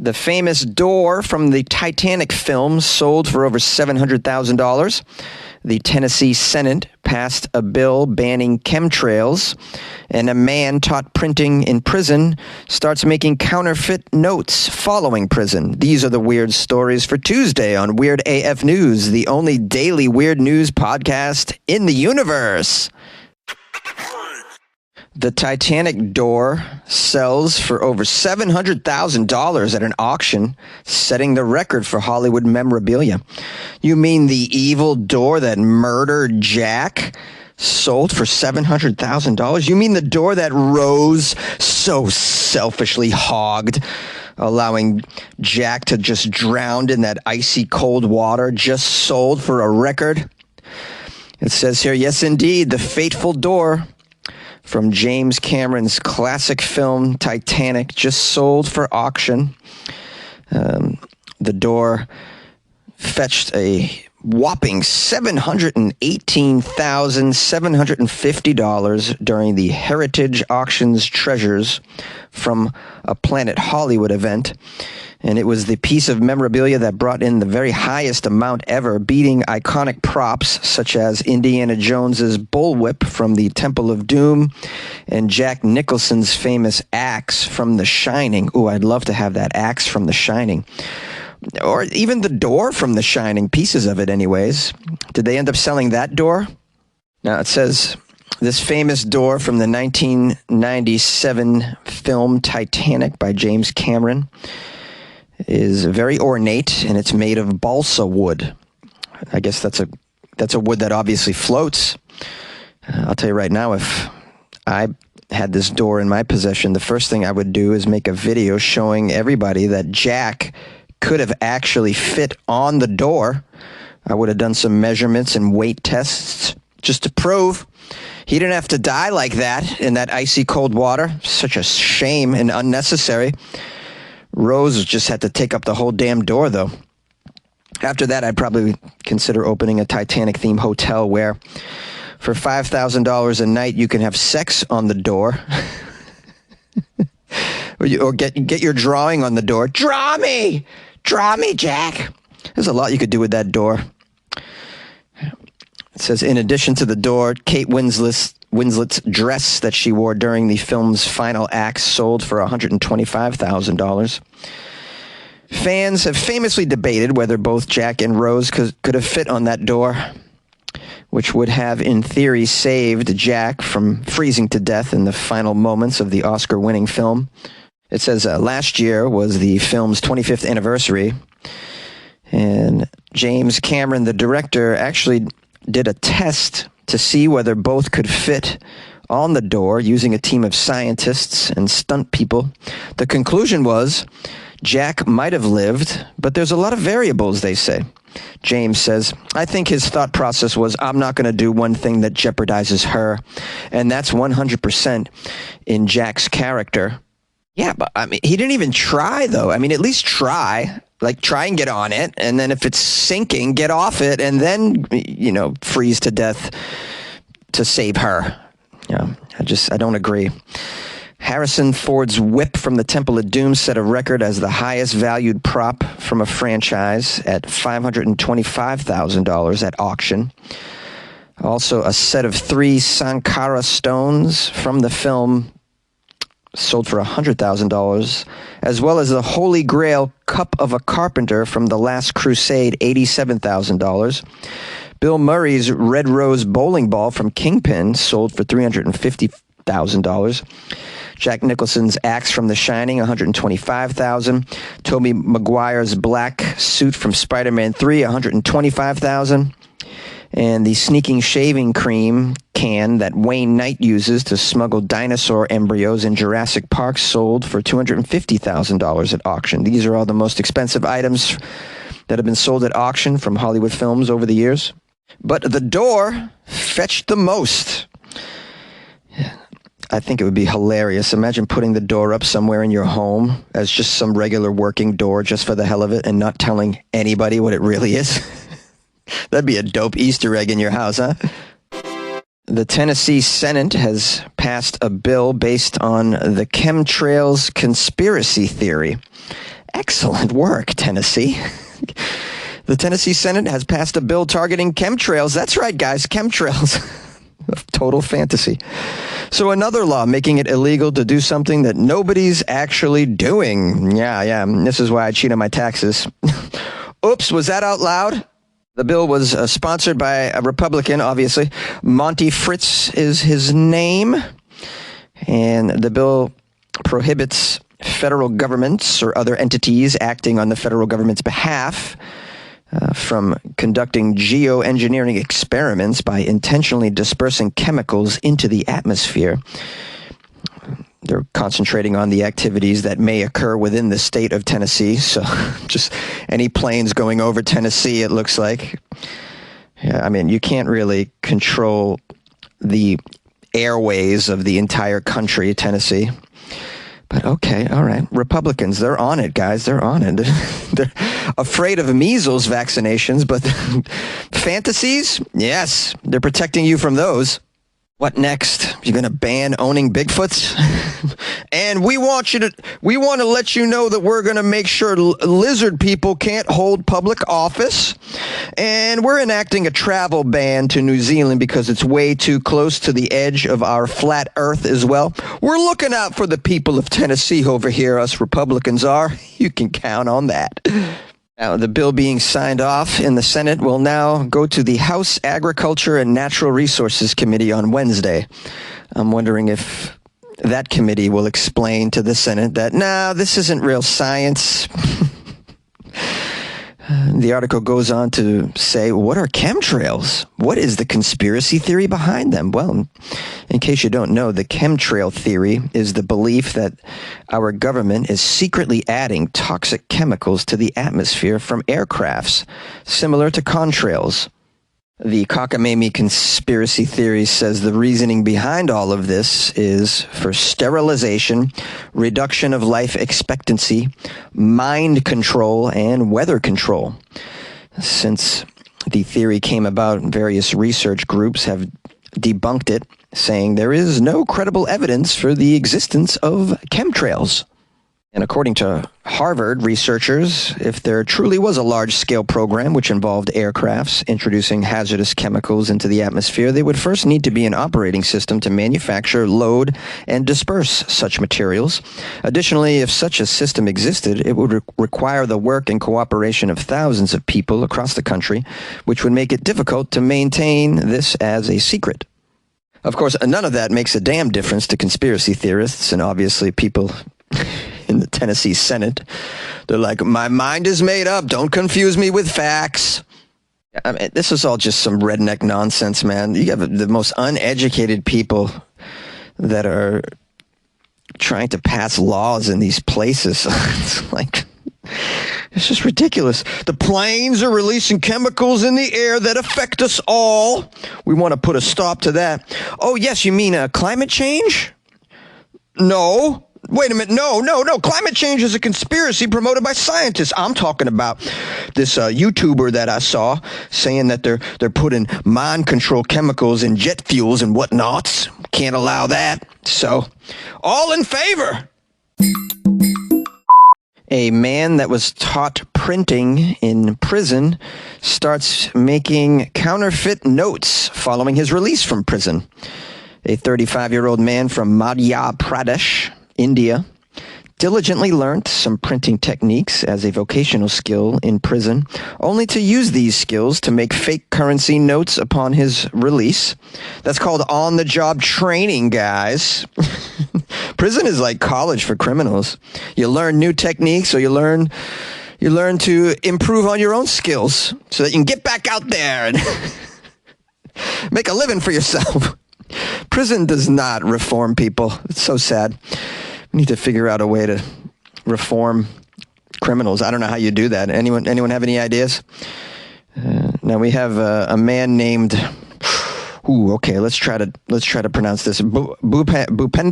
The famous door from the Titanic film sold for over $700,000. The Tennessee Senate passed a bill banning chemtrails, and a man taught printing in prison starts making counterfeit notes following prison. These are the weird stories for Tuesday on Weird AF News, the only daily weird news podcast in the universe. The Titanic door sells for over $700,000 at an auction, setting the record for Hollywood memorabilia. You mean the evil door that murdered Jack sold for $700,000? You mean the door that Rose so selfishly hogged, allowing Jack to just drown in that icy cold water, just sold for a record? It says here, yes, indeed, the fateful door from James Cameron's classic film Titanic just sold for auction. The door fetched a whopping $718,750 during the Heritage Auctions Treasures from a Planet Hollywood event. And it was the piece of memorabilia that brought in the very highest amount ever, beating iconic props such as Indiana Jones's bullwhip from the Temple of Doom and Jack Nicholson's famous axe from The Shining. Ooh, I'd love to have that axe from The Shining. Or even the door from The Shining, pieces of it anyways. Did they end up selling that door? Now it says, this famous door from the 1997 film Titanic by James Cameron is very ornate, and it's made of balsa wood. I guess that's a wood that obviously floats. I'll tell you right now, if I had this door in my possession, the first thing I would do is make a video showing everybody that Jack could have actually fit on the door. I would have done some measurements and weight tests just to prove he didn't have to die like that in that icy cold water. Such a shame and unnecessary. Rose just had to take up the whole damn door, though. After that, I'd probably consider opening a Titanic-themed hotel where for $5,000 a night, you can have sex on the door. or get your drawing on the door. Draw me, Jack. There's a lot you could do with that door. It says, in addition to the door, Kate Winslet's dress that she wore during the film's final act sold for $125,000. Fans have famously debated whether both Jack and Rose could have fit on that door, which would have, in theory, saved Jack from freezing to death in the final moments of the Oscar-winning film. It says last year was the film's 25th anniversary, and James Cameron, the director, actually did a test to see whether both could fit on the door using a team of scientists and stunt people. The conclusion was Jack might have lived, but there's a lot of variables, they say. James says, I think his thought process was, I'm not going to do one thing that jeopardizes her. And that's 100% in Jack's character. Yeah, but I mean, he didn't even try, though. I mean, at least try. Like, try and get on it, and then if it's sinking, get off it, and then, freeze to death to save her. Yeah, I don't agree. Harrison Ford's whip from the Temple of Doom set a record as the highest valued prop from a franchise at $525,000 at auction. Also, a set of 3 Sankara stones from the film sold for $100,000, as well as the Holy Grail Cup of a Carpenter from The Last Crusade, $87,000. Bill Murray's Red Rose bowling ball from Kingpin sold for $350,000. Jack Nicholson's axe from The Shining, $125,000. Tobey Maguire's black suit from Spider-Man 3, $125,000. And the sneaking shaving cream can that Wayne Knight uses to smuggle dinosaur embryos in Jurassic Park sold for $250,000 at auction. These are all the most expensive items that have been sold at auction from Hollywood films over the years. But the door fetched the most. I think it would be hilarious. Imagine putting the door up somewhere in your home as just some regular working door just for the hell of it and not telling anybody what it really is. That'd be a dope Easter egg in your house, huh? The Tennessee Senate has passed a bill based on the chemtrails conspiracy theory. Excellent work, Tennessee. The Tennessee Senate has passed a bill targeting chemtrails. That's right, guys, chemtrails. Total fantasy. So another law making it illegal to do something that nobody's actually doing. Yeah. This is why I cheat on my taxes. Oops, was that out loud? The bill was sponsored by a Republican, obviously. Monty Fritz is his name. And the bill prohibits federal governments or other entities acting on the federal government's behalf from conducting geoengineering experiments by intentionally dispersing chemicals into the atmosphere. They're concentrating on the activities that may occur within the state of Tennessee. So just any planes going over Tennessee, it looks like. Yeah, I mean, you can't really control the airways of the entire country, Tennessee. But okay, all right. Republicans, they're on it, guys. They're on it. They're afraid of measles vaccinations, but fantasies? Yes, they're protecting you from those. What next? You're going to ban owning Bigfoots? And we want to let you know that we're going to make sure lizard people can't hold public office. And we're enacting a travel ban to New Zealand because it's way too close to the edge of our flat earth as well. We're looking out for the people of Tennessee over here, us Republicans are. You can count on that. Now, the bill being signed off in the Senate will now go to the House Agriculture and Natural Resources Committee on Wednesday. I'm wondering if that committee will explain to the Senate that, no, this isn't real science. The article goes on to say, what are chemtrails? What is the conspiracy theory behind them? Well, in case you don't know, the chemtrail theory is the belief that our government is secretly adding toxic chemicals to the atmosphere from aircrafts, similar to contrails. The cockamamie conspiracy theory says the reasoning behind all of this is for sterilization, reduction of life expectancy, mind control, and weather control. Since the theory came about, various research groups have debunked it, saying there is no credible evidence for the existence of chemtrails. And according to Harvard researchers, if there truly was a large-scale program which involved aircrafts introducing hazardous chemicals into the atmosphere, they would first need to be an operating system to manufacture, load, and disperse such materials. Additionally, if such a system existed, it would require the work and cooperation of thousands of people across the country, which would make it difficult to maintain this as a secret. Of course, none of that makes a damn difference to conspiracy theorists and obviously people in the Tennessee Senate. They're like, my mind is made up. Don't confuse me with facts. I mean, this is all just some redneck nonsense, man. You have the most uneducated people that are trying to pass laws in these places. It's like, it's just ridiculous. The planes are releasing chemicals in the air that affect us all. We want to put a stop to that. Oh, yes, you mean climate change? No. Wait a minute. No. Climate change is a conspiracy promoted by scientists. I'm talking about this YouTuber that I saw saying that they're putting mind control chemicals in jet fuels and whatnots. Can't allow that. So, all in favor. A man that was taught printing in prison starts making counterfeit notes following his release from prison. A 35-year-old man from Madhya Pradesh, India, diligently learned some printing techniques as a vocational skill in prison, only to use these skills to make fake currency notes upon his release. That's called on-the-job training, guys. Prison is like college for criminals. You learn new techniques, or you learn to improve on your own skills so that you can get back out there and make a living for yourself. Prison does not reform people. It's so sad. We need to figure out a way to reform criminals. I don't know how you do that. Anyone have any ideas? Now we have a man named. Okay. Let's try to pronounce this. Bhupendra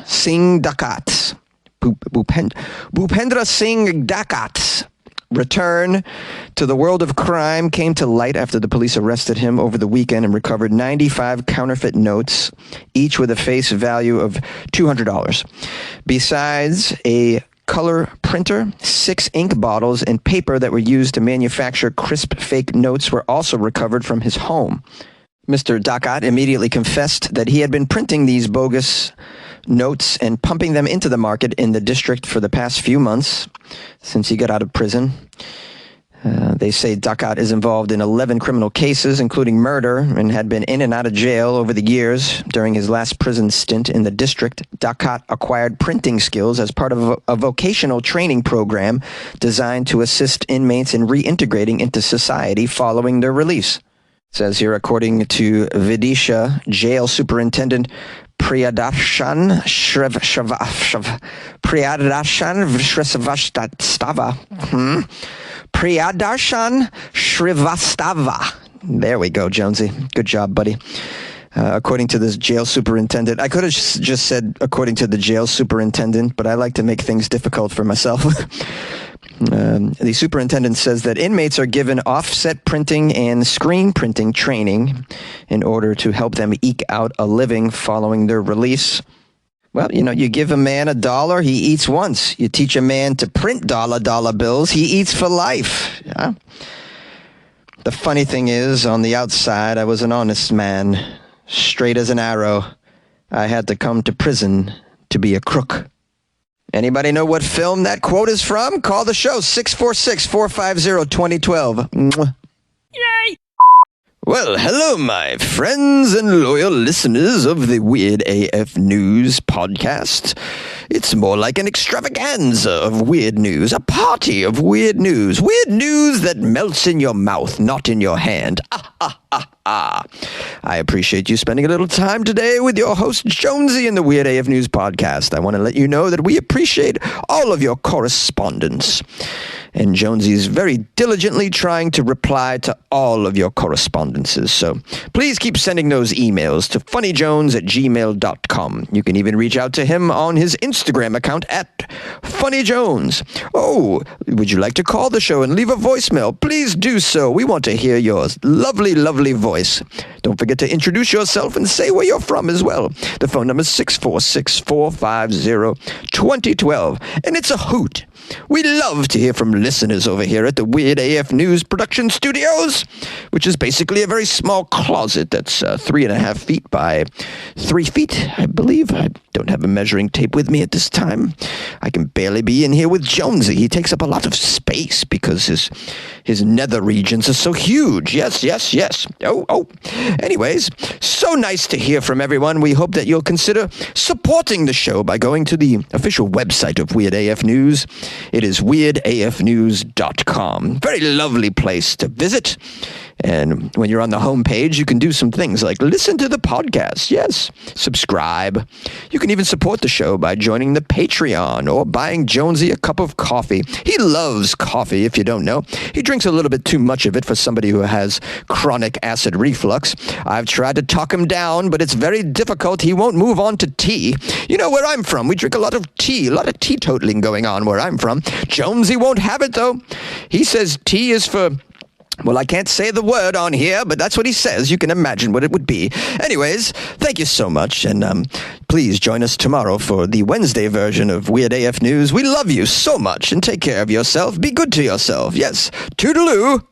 Singh Dakat. Bhupendra Singh Dakat's return to the world of crime came to light after the police arrested him over the weekend and recovered 95 counterfeit notes, each with a face value of $200. Besides a color printer, 6 ink bottles, and paper that were used to manufacture crisp fake notes were also recovered from his home. Mr. Dakat immediately confessed that he had been printing these bogus notes and pumping them into the market in the district for the past few months since he got out of prison. They say Dakat is involved in 11 criminal cases, including murder, and had been in and out of jail over the years. During his last prison stint in the district, Dakat acquired printing skills as part of a vocational training program designed to assist inmates in reintegrating into society following their release. It says here, according to Vidisha Jail Superintendent Priyadarshan Shrivastava. Priyadarshan Shrivastava. There we go, Jonesy. Good job, buddy. According to this jail superintendent, I could have just said according to the jail superintendent, but I like to make things difficult for myself. The superintendent says that inmates are given offset printing and screen printing training in order to help them eke out a living following their release. Well, you give a man $1, he eats once. You teach a man to print dollar bills, he eats for life. Yeah? The funny thing is, on the outside, I was an honest man, straight as an arrow. I had to come to prison to be a crook. Anybody know what film that quote is from? Call the show, 646-450-2012. Yay! Well, hello, my friends and loyal listeners of the Weird AF News podcast. It's more like an extravaganza of weird news, a party of weird news that melts in your mouth, not in your hand. I appreciate you spending a little time today with your host, Jonesy, in the Weird AF News podcast. I want to let you know that we appreciate all of your correspondence. And Jonesy's very diligently trying to reply to all of your correspondences. So please keep sending those emails to funnyjones@gmail.com. You can even reach out to him on his Instagram account at funnyjones. Oh, would you like to call the show and leave a voicemail? Please do so. We want to hear your lovely, lovely voice. Don't forget to introduce yourself and say where you're from as well. The phone number is 646-450-2012. And it's a hoot. We love to hear from listeners over here at the Weird AF News production studios, which is basically a very small closet that's 3.5 feet by 3 feet, I believe. I don't have a measuring tape with me at this time. I can barely be in here with Jonesy. He takes up a lot of space because his nether regions are so huge. Yes. Oh. Anyways, so nice to hear from everyone. We hope that you'll consider supporting the show by going to the official website of Weird AF News. It is weirdafnews.com. Very lovely place to visit. And when you're on the homepage, you can do some things like listen to the podcast. Yes. Subscribe. You can even support the show by joining the Patreon or buying Jonesy a cup of coffee. He loves coffee, if you don't know. He drinks a little bit too much of it for somebody who has chronic acid reflux. I've tried to talk him down, but it's very difficult. He won't move on to tea. You know where I'm from. We drink a lot of tea, a lot of teetotaling going on where I'm from. Jonesy won't have it, though. He says tea is for... Well, I can't say the word on here, but that's what he says. You can imagine what it would be. Anyways, thank you so much, and please join us tomorrow for the Wednesday version of Weird AF News. We love you so much, and take care of yourself. Be good to yourself. Yes, toodaloo.